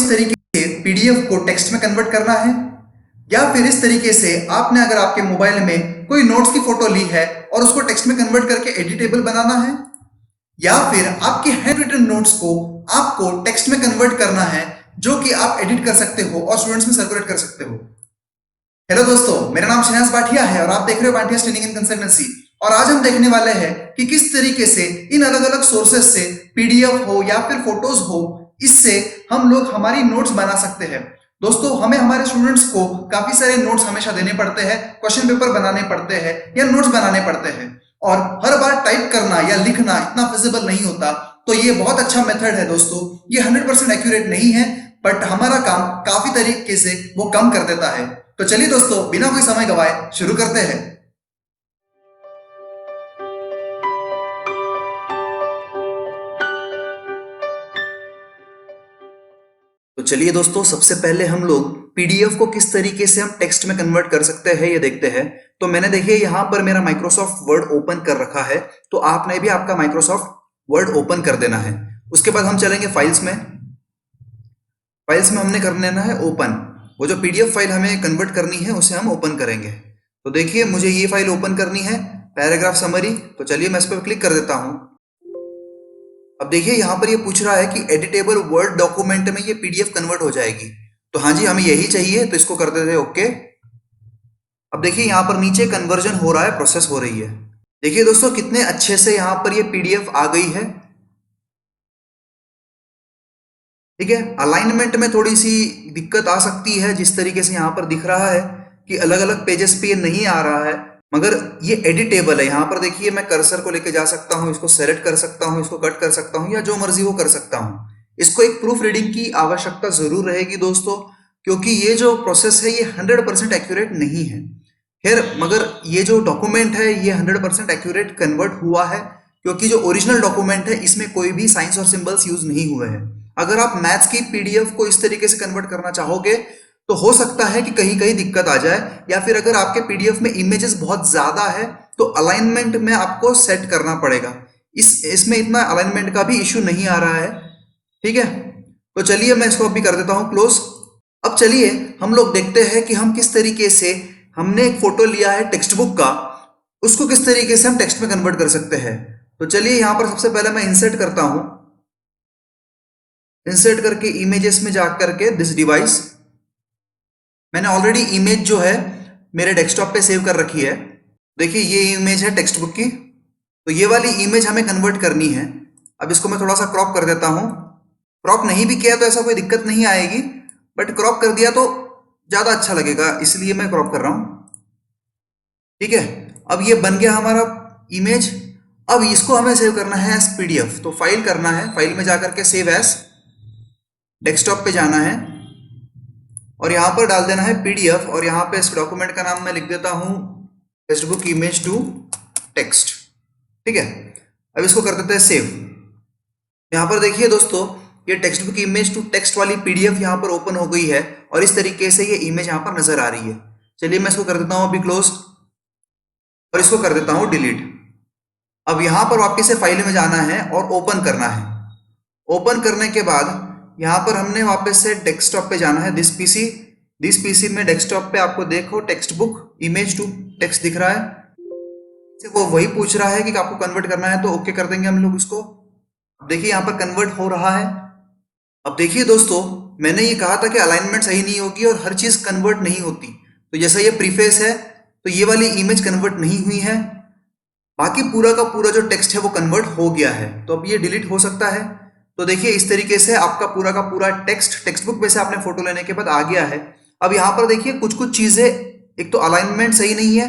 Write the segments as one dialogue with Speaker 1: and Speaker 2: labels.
Speaker 1: इस तरीके से पीडीएफ को टेक्स्ट में कन्वर्ट करना है, या फिर इस तरीके से आपने अगर आपके मोबाइल में कोई नोट्स की फोटो ली है और उसको टेक्स्ट में कन्वर्ट करके एडिटेबल बनाना है, या फिर आपके हैंड रिटन नोट्स को आपको टेक्स्ट में कन्वर्ट करना है जो कि आप एडिट कर सकते हो और स्टूडेंट्स में सर्कुलेट कर सकते हो। हेलो दोस्तों, मेरा नाम शहनाज भाटिया है और आप देख रहे हो भाटिया ट्रेनिंग एंड कंसल्टेंसी। और आज हम देखने वाले हैं कि किस तरीके से इन अलग अलग सोर्सेस से पीडीएफ हो या फिर फोटोज हो, इससे हम लोग हमारी नोट्स बना सकते हैं। दोस्तों, हमें हमारे स्टूडेंट्स को काफी सारे नोट्स हमेशा देने पड़ते हैं, क्वेश्चन पेपर बनाने पड़ते हैं या नोट्स बनाने पड़ते हैं, और हर बार टाइप करना या लिखना इतना फिजिबल नहीं होता। तो ये बहुत अच्छा मेथड है दोस्तों। ये 100% एक्यूरेट नहीं है, बट हमारा काम काफी तरीके से वो कम कर देता है। तो चलिए दोस्तों, बिना कोई समय गवाए शुरू करते हैं। तो चलिए दोस्तों, सबसे पहले हम लोग पीडीएफ को किस तरीके से हम टेक्स्ट में कन्वर्ट कर सकते हैं ये देखते हैं। तो मैंने देखिए यहाँ पर मेरा माइक्रोसॉफ्ट वर्ड ओपन कर रखा है, तो आपने भी आपका माइक्रोसॉफ्ट वर्ड ओपन कर देना है। उसके बाद हम चलेंगे फाइल्स में। फाइल्स में हमने कर लेना है ओपन। वो जो पीडीएफ फाइल हमें कन्वर्ट करनी है उसे हम ओपन करेंगे। तो देखिए, मुझे ये फाइल ओपन करनी है, पैराग्राफ समरी। तो चलिए मैं इस पर क्लिक कर देता हूं। अब देखिए यहाँ पर ये पूछ रहा है कि एडिटेबल वर्ड डॉक्यूमेंट में ये पीडीएफ कन्वर्ट हो जाएगी। तो हाँ जी, हमें यही चाहिए, तो इसको कर देते हैं ओके। अब देखिए यहाँ पर नीचे कन्वर्जन हो रहा है, प्रोसेस हो रही है। देखिए दोस्तों, कितने अच्छे से यहाँ पर ये पीडीएफ आ गई है। ठीक है, अलाइनमेंट में थोड़ी सी दिक्कत आ सकती है, जिस तरीके से यहाँ पर दिख रहा है कि अलग अलग पेजेस पे ये नहीं आ रहा है, मगर ये एडिटेबल है। यहाँ पर देखिए, मैं कर्सर को लेके जा सकता हूँ, इसको सेलेक्ट कर सकता हूँ, इसको कट कर सकता हूँ, या जो मर्जी वो कर सकता हूँ। इसको एक प्रूफ रीडिंग की आवश्यकता जरूर रहेगी दोस्तों, क्योंकि ये जो प्रोसेस है ये 100% एक्यूरेट नहीं है। खैर, मगर ये जो डॉक्यूमेंट है ये 100% एक्यूरेट कन्वर्ट हुआ है, क्योंकि जो ओरिजिनल डॉक्यूमेंट है इसमें कोई भी साइंस और सिंबल्स यूज नहीं हुए हैं। अगर आप मैथ्स की पीडीएफ को इस तरीके से कन्वर्ट करना चाहोगे तो हो सकता है कि कहीं कहीं दिक्कत आ जाए, या फिर अगर आपके पीडीएफ में इमेजेस बहुत ज्यादा है तो अलाइनमेंट में आपको सेट करना पड़ेगा। इसमें इतना अलाइनमेंट का भी इश्यू नहीं आ रहा है। ठीक है, तो चलिए मैं इसको अभी कर देता हूं क्लोज। अब चलिए हम लोग देखते हैं कि हम किस तरीके से, हमने एक फोटो लिया है टेक्स्ट बुक का, उसको किस तरीके से हम टेक्स्ट में कन्वर्ट कर सकते हैं। तो चलिए यहां पर सबसे पहले मैं इंसर्ट करता हूं। इंसर्ट करके इमेजेस में जाकर के दिस डिवाइस, मैंने ऑलरेडी इमेज जो है मेरे डेस्कटॉप पे सेव कर रखी है। देखिए ये इमेज है टेक्स्ट बुक की, तो ये वाली इमेज हमें कन्वर्ट करनी है। अब इसको मैं थोड़ा सा क्रॉप कर देता हूं। क्रॉप नहीं भी किया तो ऐसा कोई दिक्कत नहीं आएगी, बट क्रॉप कर दिया तो ज्यादा अच्छा लगेगा, इसलिए मैं क्रॉप कर रहा हूं। ठीक है, अब ये बन गया हमारा इमेज। अब इसको हमें सेव करना है एज पीडीएफ। तो फाइल करना है, फाइल में जाकर के सेव एज, डेस्कटॉप पे जाना है और यहां पर डाल देना है पीडीएफ, और यहां पे इस डॉक्यूमेंट का नाम मैं लिख देता हूं text book image to text. ठीक है, अब इसको कर देते हैं सेव। यहां पर देखिए दोस्तों, ये text book image to text वाली पीडीएफ यहां पर ओपन हो गई है और इस तरीके से ये इमेज यहां पर नजर आ रही है। चलिए मैं इसको कर देता हूं अभी क्लोज और इसको कर देता हूं डिलीट। अब यहां पर वापस से फाइल में जाना है और ओपन करना है। ओपन करने के बाद यहां पर हमने वापस से डेस्कटॉप पे जाना है, दिस पीसी में डेस्कटॉप पे आपको देखो text book image to text दिख रहा है। वो वही पूछ रहा है कि आपको कन्वर्ट करना है, तो ओके कर देंगे हम लोग इसको। अब देखिए यहां पर कन्वर्ट हो रहा है। अब देखिए दोस्तों, मैंने ये कहा था कि अलाइनमेंट सही नहीं होगी और हर चीज कन्वर्ट नहीं होती। तो जैसा ये प्रीफेस है, तो ये वाली इमेज कन्वर्ट नहीं हुई है, बाकी पूरा का पूरा जो टेक्स्ट है वो कन्वर्ट हो गया है। तो अब ये डिलीट हो सकता है। तो देखिए इस तरीके से आपका पूरा का पूरा टेक्स्ट बुक में से आपने फोटो लेने के बाद आ गया है। अब यहाँ पर देखिए कुछ कुछ चीजें, एक तो अलाइनमेंट सही नहीं है,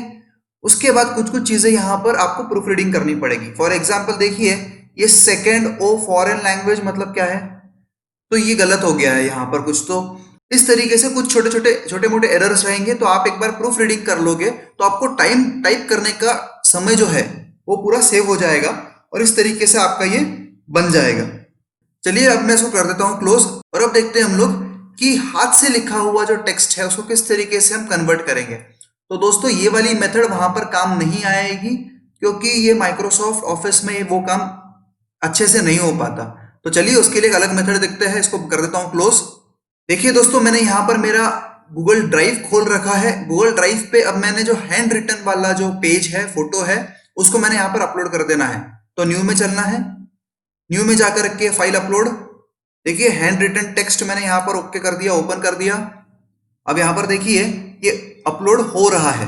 Speaker 1: उसके बाद कुछ कुछ चीजें यहाँ पर आपको प्रूफ रीडिंग करनी पड़ेगी। फॉर एग्जाम्पल देखिए, ये सेकेंड ओ फॉरेन लैंग्वेज मतलब क्या है, तो ये गलत हो गया है यहाँ पर कुछ। तो इस तरीके से कुछ छोटे मोटे एरर्स रहेंगे। तो आप एक बार प्रूफ रीडिंग कर लोगे तो आपको टाइप करने का समय जो है वो पूरा सेव हो जाएगा और इस तरीके से आपका ये बन जाएगा। चलिए अब मैं इसको कर देता हूं क्लोज, और अब देखते हैं हम लोग कि हाथ से लिखा हुआ जो टेक्स्ट है उसको किस तरीके से हम कन्वर्ट करेंगे। तो दोस्तों, ये वाली मेथड वहां पर काम नहीं आएगी, क्योंकि ये माइक्रोसॉफ्ट ऑफिस में वो काम अच्छे से नहीं हो पाता। तो चलिए उसके लिए एक अलग मेथड देखते हैं। इसको कर देता हूं क्लोज देखिए दोस्तों, मैंने यहाँ पर मेरा गूगल ड्राइव खोल रखा है। गूगल ड्राइव पे अब मैंने जो हैंड रिटन वाला जो पेज है, फोटो है, उसको मैंने यहाँ पर अपलोड कर देना है। तो न्यू में चलना है, न्यू में जाकर के फाइल अपलोड। देखिए हैंड रिटन टेक्स्ट मैंने यहाँ पर ओके कर दिया, ओपन कर दिया। अब यहाँ पर देखिए ये अपलोड हो रहा है।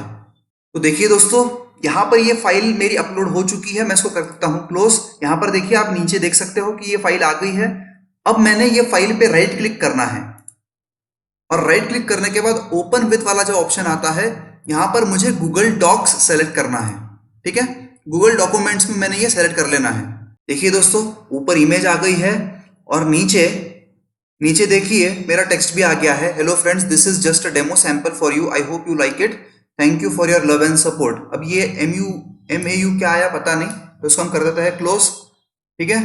Speaker 1: तो देखिए दोस्तों, यहाँ पर ये फाइल मेरी अपलोड हो चुकी है। मैं इसको कर देता हूँ क्लोज। यहाँ पर देखिए आप नीचे देख सकते हो कि ये फाइल आ गई है। अब मैंने ये फाइल पे राइट क्लिक करना है और राइट क्लिक करने के बाद ओपन विथ वाला जो ऑप्शन आता है, यहाँ पर मुझे गूगल डॉक्स सेलेक्ट करना है। ठीक है, गूगल डॉक्यूमेंट्स में मैंने ये सेलेक्ट कर लेना है। देखिए दोस्तों, ऊपर इमेज आ गई है और नीचे नीचे देखिए मेरा टेक्स्ट भी आ गया है। Hello friends, this is just a demo sample for you, I hope you like it, thank you for your love and support. अब ये MAU क्या आया पता नहीं, तो इसको हम कर देते हैं क्लोज। ठीक है,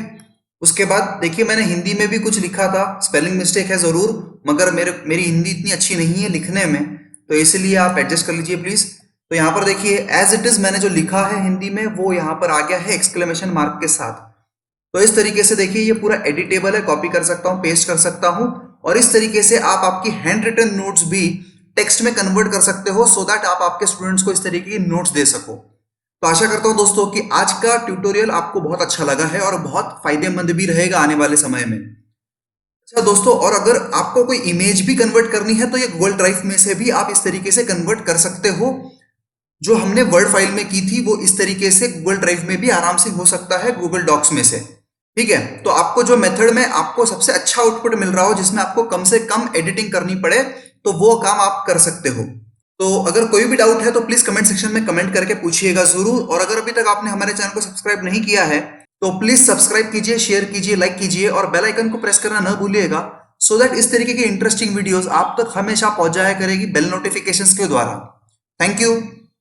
Speaker 1: उसके बाद देखिए मैंने हिंदी में भी कुछ लिखा था, स्पेलिंग मिस्टेक है जरूर, मगर मेरी हिंदी इतनी अच्छी नहीं है लिखने में, तो इसलिए आप एडजस्ट कर लीजिए प्लीज। तो यहाँ पर देखिए एज इट इज मैंने जो लिखा है हिंदी में वो यहाँ पर आ गया है एक्सक्लेमेशन मार्क के साथ। तो इस तरीके से देखिए ये पूरा एडिटेबल है, कॉपी कर सकता हूँ, पेस्ट कर सकता हूँ, और इस तरीके से आप आपकी हैंड रिटन नोट्स भी टेक्स्ट में कन्वर्ट कर सकते हो, सो दैट आप आपके स्टूडेंट्स को इस तरीके की नोट्स दे सको। तो आशा करता हूं दोस्तों कि आज का ट्यूटोरियल आपको बहुत अच्छा लगा है और बहुत फायदेमंद भी रहेगा आने वाले समय में। अच्छा दोस्तों, और अगर आपको कोई इमेज भी कन्वर्ट करनी है तो ये गूगल ड्राइव में से भी आप इस तरीके से कन्वर्ट कर सकते हो। जो हमने वर्ड फाइल में की थी वो इस तरीके से गूगल ड्राइव में भी आराम से हो सकता है, गूगल डॉक्स में से। ठीक है, तो आपको जो मेथड में आपको सबसे अच्छा आउटपुट मिल रहा हो, जिसमें आपको कम से कम एडिटिंग करनी पड़े, तो वो काम आप कर सकते हो। तो अगर कोई भी डाउट है तो प्लीज कमेंट सेक्शन में कमेंट करके पूछिएगा जरूर। और अगर अभी तक आपने हमारे चैनल को सब्सक्राइब नहीं किया है तो प्लीज सब्सक्राइब कीजिए, शेयर कीजिए, लाइक कीजिए और बेल आइकन को प्रेस करना न भूलिएगा, सो दैट इस तरीके की इंटरेस्टिंग वीडियोस आप तक हमेशा पहुंच जाया करेगी बेल नोटिफिकेशंस के द्वारा। Thank you.